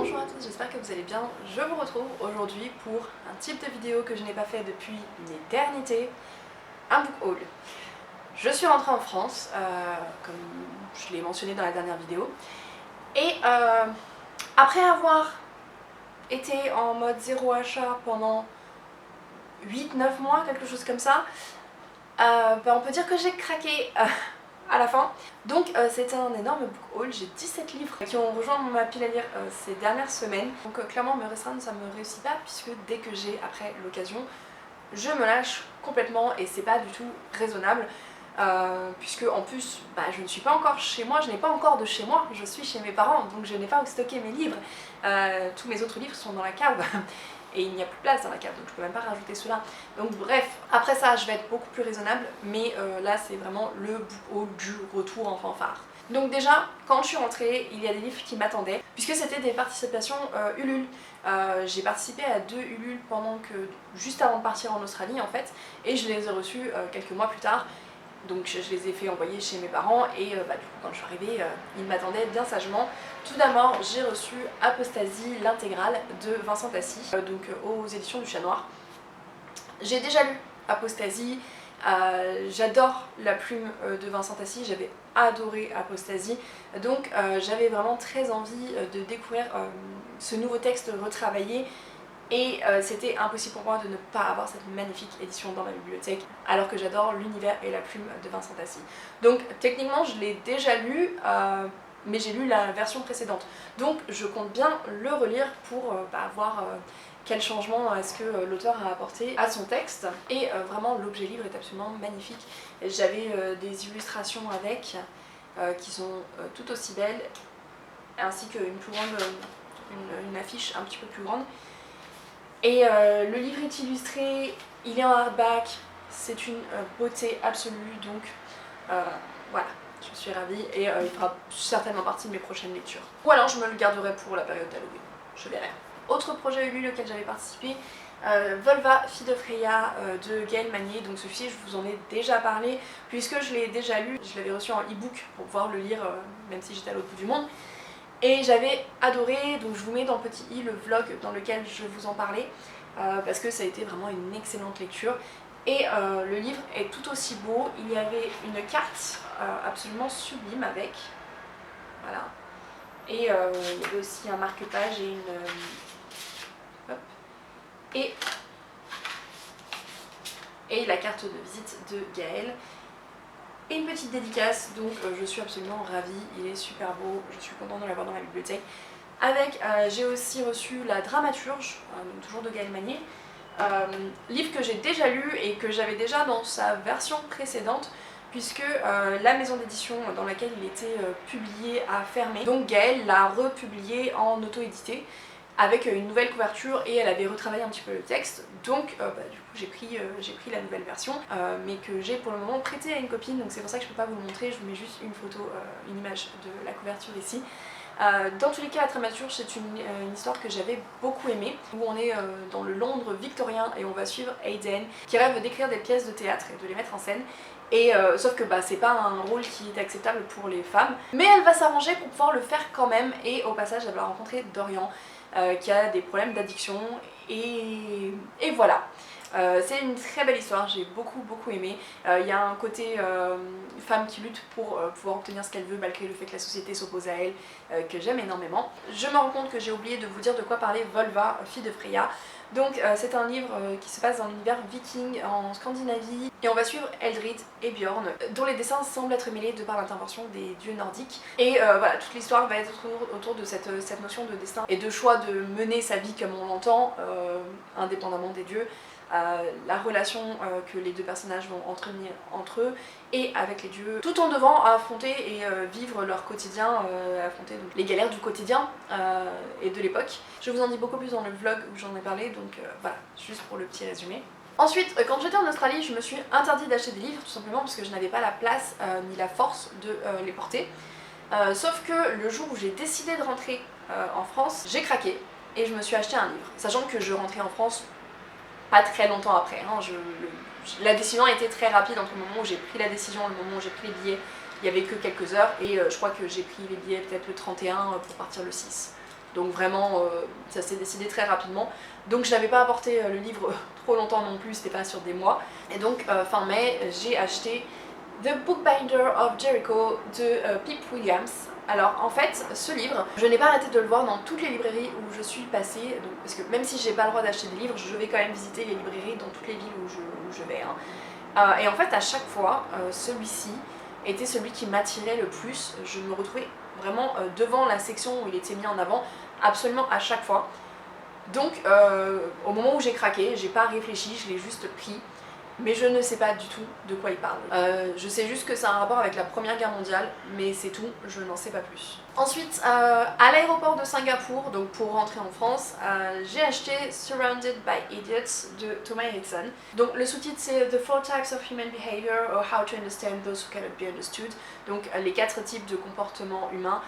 Bonjour à tous, j'espère que vous allez bien. Je vous retrouve aujourd'hui pour un type de vidéo que je n'ai pas fait depuis une éternité, un book haul. Je suis rentrée en France, comme je l'ai mentionné dans la dernière vidéo, et après avoir été en mode zéro achat pendant 8-9 mois, quelque chose comme ça, on peut dire que j'ai craqué à la fin. Donc c'était un énorme book haul, j'ai 17 livres qui ont rejoint ma pile à lire ces dernières semaines. Donc clairement me restreindre ça me réussit pas, puisque dès que j'ai après l'occasion, je me lâche complètement et c'est pas du tout raisonnable. Puisque en plus je ne suis pas encore chez moi, je n'ai pas encore de chez moi, je suis chez mes parents, donc je n'ai pas où stocker mes livres. Tous mes autres livres sont dans la cave et il n'y a plus de place dans la cave, donc je peux même pas rajouter cela. Donc bref, après ça je vais être beaucoup plus raisonnable, mais là c'est vraiment le book haul du retour en fanfare. Donc déjà, quand je suis rentrée, il y a des livres qui m'attendaient, puisque c'était des participations Ulule. J'ai participé à 2 Ulule juste avant de partir en Australie en fait, et je les ai reçus quelques mois plus tard. Donc je les ai fait envoyer chez mes parents et du coup quand je suis arrivée, ils m'attendaient bien sagement. Tout d'abord j'ai reçu Apostasie, l'intégrale de Vincent Tassi, aux éditions du Chat Noir. J'ai déjà lu Apostasie, j'adore la plume de Vincent Tassi, j'avais adoré Apostasie, donc j'avais vraiment très envie de découvrir ce nouveau texte retravaillé. Et c'était impossible pour moi de ne pas avoir cette magnifique édition dans ma bibliothèque, alors que j'adore l'univers et la plume de Vincent Tassi. Donc techniquement je l'ai déjà lu, mais j'ai lu la version précédente. Donc je compte bien le relire pour voir quel changement est-ce que l'auteur a apporté à son texte. Et vraiment l'objet livre est absolument magnifique. J'avais des illustrations avec, qui sont tout aussi belles, ainsi qu'une plus grande, une affiche un petit peu plus grande. Et le livre est illustré, il est en hardback, c'est une beauté absolue, donc voilà, je suis ravie et il fera certainement partie de mes prochaines lectures. Ou alors je me le garderai pour la période d'Halloween, je verrai. Autre projet Ulule auquel j'avais participé, Volva, fille de Freya de Gaël Manier. Donc celui-ci je vous en ai déjà parlé puisque je l'ai déjà lu, je l'avais reçu en e-book pour pouvoir le lire même si j'étais à l'autre bout du monde. Et j'avais adoré, donc je vous mets dans le petit i le vlog dans lequel je vous en parlais, parce que ça a été vraiment une excellente lecture. Et le livre est tout aussi beau, il y avait une carte absolument sublime avec, voilà. Et il y avait aussi un marque-page et hop, et la carte de visite de Gaël. Et une petite dédicace, donc je suis absolument ravie, il est super beau, je suis contente de l'avoir dans ma bibliothèque. Avec, j'ai aussi reçu La Dramaturge, donc toujours de Gaël Manier, livre que j'ai déjà lu et que j'avais déjà dans sa version précédente, puisque la maison d'édition dans laquelle il était publié a fermé. Donc Gaël l'a republié en auto-édité, avec une nouvelle couverture, et elle avait retravaillé un petit peu le texte, donc du coup j'ai pris la nouvelle version, mais que j'ai pour le moment prêtée à une copine, donc c'est pour ça que je peux pas vous le montrer, je vous mets juste une photo, une image de la couverture ici. Dans tous les cas, La Dramaturge, c'est une histoire que j'avais beaucoup aimée, où on est dans le Londres victorien et on va suivre Aiden qui rêve d'écrire des pièces de théâtre et de les mettre en scène. Et sauf que c'est pas un rôle qui est acceptable pour les femmes, mais elle va s'arranger pour pouvoir le faire quand même, et au passage elle va rencontrer Dorian, qui a des problèmes d'addiction, et voilà. C'est une très belle histoire, j'ai beaucoup aimé. Il y a un côté femme qui lutte pour pouvoir obtenir ce qu'elle veut malgré le fait que la société s'oppose à elle, que j'aime énormément. Je me rends compte que j'ai oublié de vous dire de quoi parlait Volva, fille de Freya. Donc c'est un livre qui se passe dans l'univers viking en Scandinavie, et on va suivre Eldrid et Bjorn, dont les dessins semblent être mêlés de par l'intervention des dieux nordiques. Et voilà, toute l'histoire va être autour de cette notion de destin et de choix de mener sa vie comme on l'entend, indépendamment des dieux. La relation que les deux personnages vont entretenir entre eux et avec les dieux, tout en devant affronter et vivre leur quotidien, affronter donc les galères du quotidien et de l'époque. Je vous en dis beaucoup plus dans le vlog où j'en ai parlé, donc voilà, juste pour le petit résumé. Ensuite, quand j'étais en Australie, je me suis interdit d'acheter des livres, tout simplement parce que je n'avais pas la place ni la force de les porter. Sauf que le jour où j'ai décidé de rentrer en France, j'ai craqué et je me suis acheté un livre, sachant que je rentrais en France pas très longtemps après. Hein. La décision a été très rapide entre le moment où j'ai pris la décision et le moment où j'ai pris les billets. Il n'y avait que quelques heures, et je crois que j'ai pris les billets peut-être le 31 pour partir le 6. Donc vraiment, ça s'est décidé très rapidement. Donc je n'avais pas apporté le livre trop longtemps non plus, c'était pas sur des mois. Et donc fin mai, j'ai acheté The Bookbinder of Jericho de Pip Williams. Alors en fait, ce livre, je n'ai pas arrêté de le voir dans toutes les librairies où je suis passée, donc, parce que même si j'ai pas le droit d'acheter des livres, je vais quand même visiter les librairies dans toutes les villes où je vais. Hein. Et en fait, à chaque fois, celui-ci était celui qui m'attirait le plus. Je me retrouvais vraiment devant la section où il était mis en avant, absolument à chaque fois. Donc au moment où j'ai craqué, j'ai pas réfléchi, je l'ai juste pris. Mais je ne sais pas du tout de quoi il parle. Je sais juste que c'est un rapport avec la Première Guerre mondiale, mais c'est tout, je n'en sais pas plus. Ensuite, à l'aéroport de Singapour, donc pour rentrer en France, j'ai acheté Surrounded by Idiots de Thomas Erickson. Donc le sous-titre c'est The Four Types of Human Behavior or How to Understand Those Who Cannot Be Understood. Donc les 4 types de comportements humains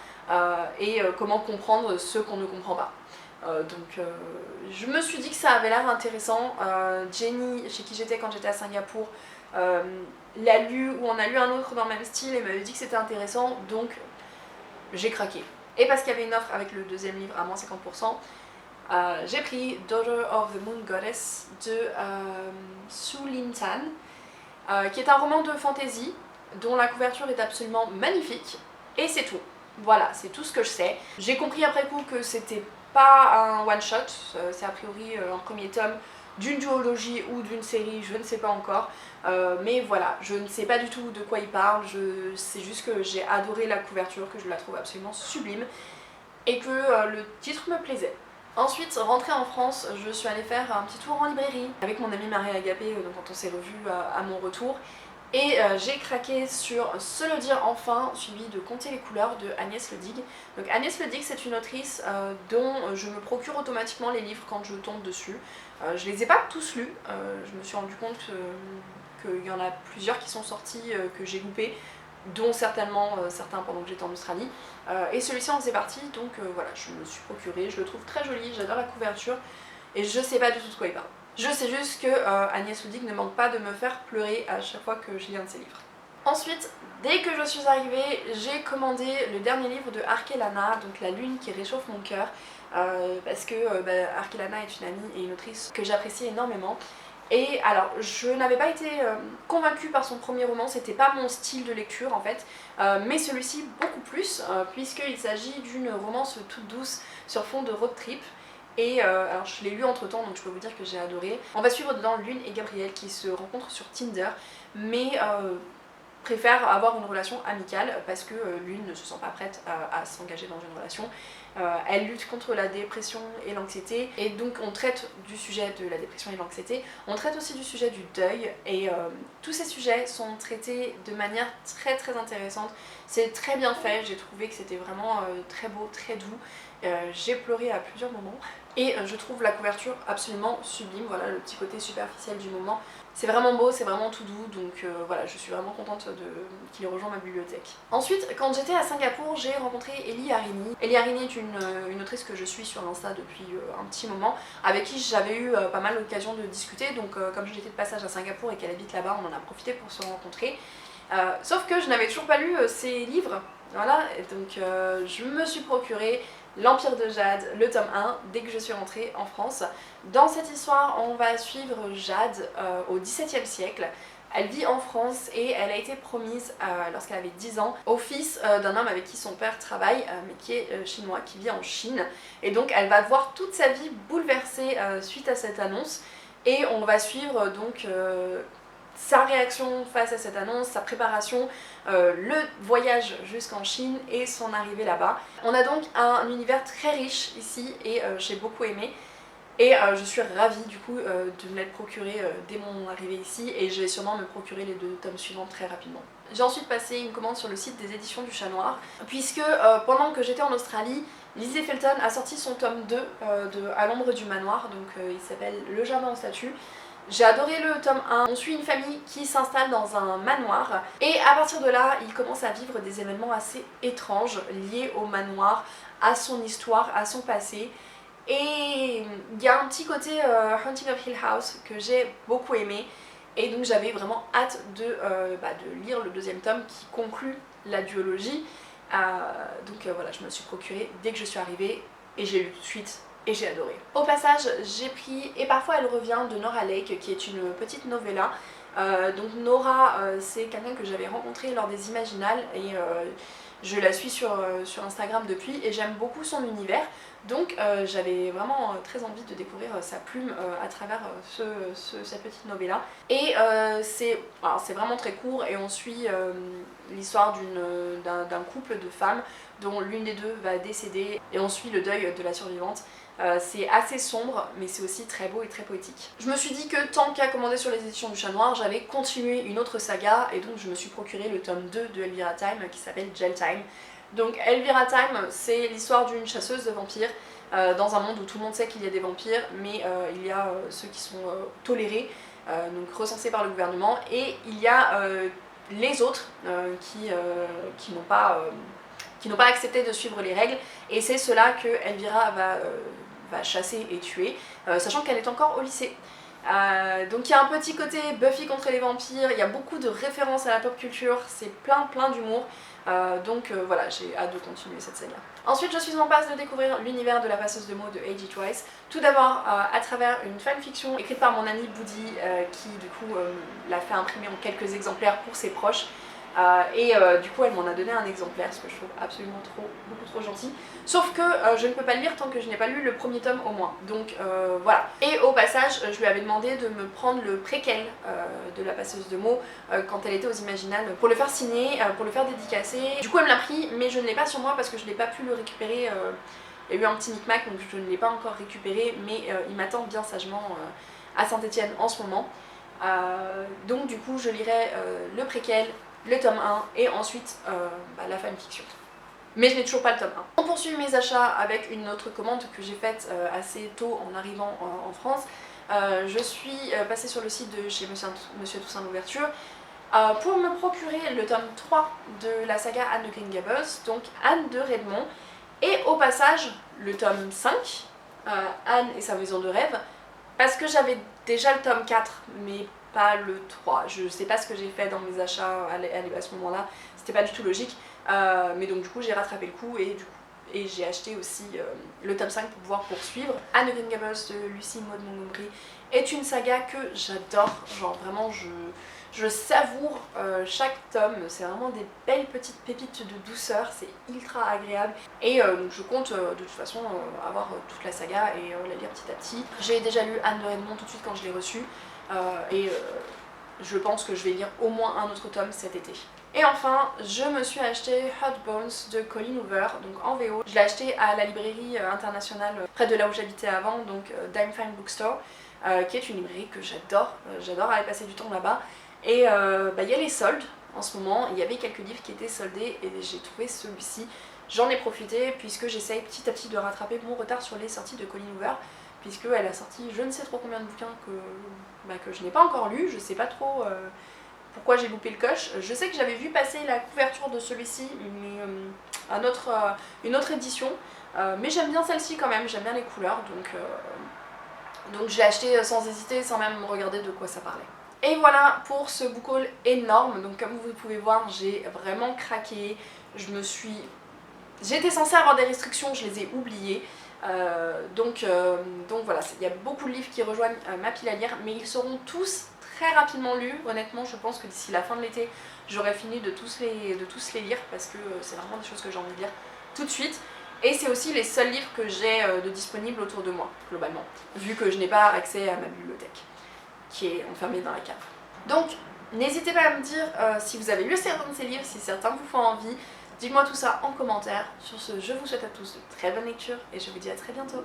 et comment comprendre ceux qu'on ne comprend pas. Je me suis dit que ça avait l'air intéressant. Jenny, chez qui j'étais quand j'étais à Singapour, l'a lu, ou on a lu un autre dans le même style et m'avait dit que c'était intéressant, donc j'ai craqué. Et parce qu'il y avait une offre avec le deuxième livre à moins 50%, j'ai pris Daughter of the Moon Goddess de Su Lin Tan, qui est un roman de fantasy dont la couverture est absolument magnifique, et c'est tout. Voilà, c'est tout ce que je sais. J'ai compris après coup que c'était pas un one-shot, c'est a priori un premier tome d'une duologie ou d'une série, je ne sais pas encore. Mais voilà, je ne sais pas du tout de quoi il parle, c'est juste que j'ai adoré la couverture, que je la trouve absolument sublime et que le titre me plaisait. Ensuite, rentrée en France, je suis allée faire un petit tour en librairie avec mon amie Marie Agapé quand on s'est revus à mon retour. Et j'ai craqué sur Se le dire enfin, suivi de Compter les couleurs de Agnès Ledig. Donc Agnès Ledig, c'est une autrice dont je me procure automatiquement les livres quand je tombe dessus. Je les ai pas tous lus, je me suis rendu compte qu'il y en a plusieurs qui sont sortis que j'ai loupés, dont certainement certains pendant que j'étais en Australie. Et celui-ci en faisait partie, donc voilà, je me suis procuré, je le trouve très joli, j'adore la couverture, et je sais pas du tout de quoi il parle. Je sais juste que Agnès Ledig ne manque pas de me faire pleurer à chaque fois que je lis un de ses livres. Ensuite, dès que je suis arrivée, j'ai commandé le dernier livre de Arkelana, donc La lune qui réchauffe mon cœur, parce que Arkelana est une amie et une autrice que j'apprécie énormément. Et alors, je n'avais pas été convaincue par son premier roman, c'était pas mon style de lecture en fait, mais celui-ci beaucoup plus, puisqu'il s'agit d'une romance toute douce sur fond de road trip. Et alors je l'ai lu entre temps, donc je peux vous dire que j'ai adoré. On va suivre dedans Lune et Gabriel qui se rencontrent sur Tinder, mais préfèrent avoir une relation amicale parce que Lune ne se sent pas prête à s'engager dans une relation. Elle lutte contre la dépression et l'anxiété, et donc on traite du sujet de la dépression et de l'anxiété, on traite aussi du sujet du deuil, et tous ces sujets sont traités de manière très très intéressante. C'est très bien fait, j'ai trouvé que c'était vraiment très beau, très doux. J'ai pleuré à plusieurs moments et je trouve la couverture absolument sublime, voilà le petit côté superficiel du moment. C'est vraiment beau, c'est vraiment tout doux, donc voilà, je suis vraiment contente qu'il ait rejoint ma bibliothèque. Ensuite, quand j'étais à Singapour, j'ai rencontré Ellie Harini. Ellie Harini est une autrice que je suis sur Insta depuis un petit moment, avec qui j'avais eu pas mal l'occasion de discuter, donc comme j'étais de passage à Singapour et qu'elle habite là-bas, on en a profité pour se rencontrer. Sauf que je n'avais toujours pas lu ses livres, voilà, et donc je me suis procuré L'Empire de Jade, le tome 1, dès que je suis rentrée en France. Dans cette histoire, on va suivre Jade au XVIIe siècle. Elle vit en France et elle a été promise lorsqu'elle avait 10 ans au fils d'un homme avec qui son père travaille, mais qui est chinois, qui vit en Chine. Et donc elle va voir toute sa vie bouleversée suite à cette annonce. Et on va suivre donc sa réaction face à cette annonce, sa préparation, le voyage jusqu'en Chine et son arrivée là-bas. On a donc un univers très riche ici et j'ai beaucoup aimé. Et je suis ravie du coup de me l'être procuré dès mon arrivée ici, et je vais sûrement me procurer les 2 tomes suivants très rapidement. J'ai ensuite passé une commande sur le site des éditions du Chat Noir, puisque pendant que j'étais en Australie, Lizzie Felton a sorti son tome 2 de À l'ombre du manoir, donc il s'appelle Le jardin en statue. J'ai adoré le tome 1, on suit une famille qui s'installe dans un manoir et à partir de là, il commence à vivre des événements assez étranges liés au manoir, à son histoire, à son passé. Et il y a un petit côté Haunting of Hill House que j'ai beaucoup aimé, et donc j'avais vraiment hâte de lire le 2e tome qui conclut la duologie. Donc voilà, je me le suis procuré dès que je suis arrivée. et j'ai lu tout de suite et j'ai adoré. Au passage, j'ai pris Et parfois elle revient de Nora Lake, qui est une petite novella. Donc Nora, c'est quelqu'un que j'avais rencontré lors des Imaginales et je la suis sur Instagram depuis et j'aime beaucoup son univers. Donc j'avais vraiment très envie de découvrir sa plume à travers cette petite novella. Et c'est vraiment très court et on suit l'histoire d'un couple de femmes dont l'une des deux va décéder et on suit le deuil de la survivante. C'est assez sombre mais c'est aussi très beau et très poétique. Je me suis dit que tant qu'à commander sur les éditions du Chat Noir, j'allais continuer une autre saga et donc je me suis procuré le tome 2 de Elvira Time qui s'appelle Jail Time. Donc Elvira Time, c'est l'histoire d'une chasseuse de vampires dans un monde où tout le monde sait qu'il y a des vampires, mais il y a ceux qui sont tolérés, donc recensés par le gouvernement, et il y a les autres qui n'ont pas accepté de suivre les règles, et c'est cela que Elvira va chasser et tuer, sachant qu'elle est encore au lycée. Donc il y a un petit côté Buffy contre les vampires, il y a beaucoup de références à la pop culture, c'est plein d'humour, donc voilà, j'ai hâte de continuer cette saga. Ensuite je suis en passe de découvrir l'univers de la passeuse de mots de A.G. Twice, tout d'abord à travers une fanfiction écrite par mon amie Boody qui du coup l'a fait imprimer en quelques exemplaires pour ses proches. Du coup elle m'en a donné un exemplaire, ce que je trouve absolument beaucoup trop gentil. Sauf que je ne peux pas le lire tant que je n'ai pas lu le premier tome au moins. Donc voilà. Et au passage, je lui avais demandé de me prendre le préquel de la passeuse de mots quand elle était aux Imaginales pour le faire signer, pour le faire dédicacer. Du coup elle me l'a pris, mais je ne l'ai pas sur moi parce que je n'ai pas pu le récupérer. Il y a eu un petit micmac donc je ne l'ai pas encore récupéré, mais il m'attend bien sagement à Saint-Étienne en ce moment. Donc du coup je lirai le préquel, le tome 1 et ensuite la fanfiction. Mais je n'ai toujours pas le tome 1. On poursuit mes achats avec une autre commande que j'ai faite assez tôt en arrivant en France. Je suis passée sur le site de chez Monsieur Toussaint Louverture pour me procurer le tome 3 de la saga Anne de Green Gables, donc Anne de Redmond, et au passage le tome 5, Anne et sa maison de rêve, parce que j'avais déjà le tome 4, mais pas le 3. Je sais pas ce que j'ai fait dans mes achats à ce moment-là, c'était pas du tout logique, mais donc du coup j'ai rattrapé le coup et j'ai acheté aussi le tome 5 pour pouvoir poursuivre. Anne de Green Gables de Lucy Maud Montgomery est une saga que j'adore, genre vraiment je savoure chaque tome, c'est vraiment des belles petites pépites de douceur, c'est ultra agréable et donc je compte de toute façon avoir toute la saga et la lire petit à petit. J'ai déjà lu Anne de Redmond tout de suite quand je l'ai reçue je pense que je vais lire au moins un autre tome cet été. Et enfin, je me suis acheté Hot Bones de Colleen Hoover, donc en VO. Je l'ai acheté à la librairie internationale près de là où j'habitais avant, donc Dime Fine Bookstore, qui est une librairie que j'adore. J'adore aller passer du temps là-bas. Et il y a les soldes en ce moment, il y avait quelques livres qui étaient soldés et j'ai trouvé celui-ci. J'en ai profité puisque j'essaye petit à petit de rattraper mon retard sur les sorties de Colleen Hoover, puisqu'elle a sorti je ne sais trop combien de bouquins que je n'ai pas encore lus, je sais pas trop pourquoi j'ai loupé le coche. Je sais que j'avais vu passer la couverture de celui-ci, mais une autre édition, mais j'aime bien celle-ci quand même, j'aime bien les couleurs, donc je l'ai acheté sans hésiter, sans même regarder de quoi ça parlait. Et voilà pour ce book haul énorme, donc comme vous pouvez voir, j'ai vraiment craqué, j'étais censée avoir des restrictions, je les ai oubliées. Donc voilà, il y a beaucoup de livres qui rejoignent ma pile à lire, mais ils seront tous très rapidement lus. Honnêtement, je pense que d'ici la fin de l'été, j'aurai fini de tous les lire parce que c'est vraiment des choses que j'ai envie de lire tout de suite. Et c'est aussi les seuls livres que j'ai de disponibles autour de moi, globalement, vu que je n'ai pas accès à ma bibliothèque, qui est enfermée dans la cave. Donc, n'hésitez pas à me dire si vous avez lu certains de ces livres, si certains vous font envie. Dites-moi tout ça en commentaire. Sur ce, je vous souhaite à tous de très bonnes lectures et je vous dis à très bientôt.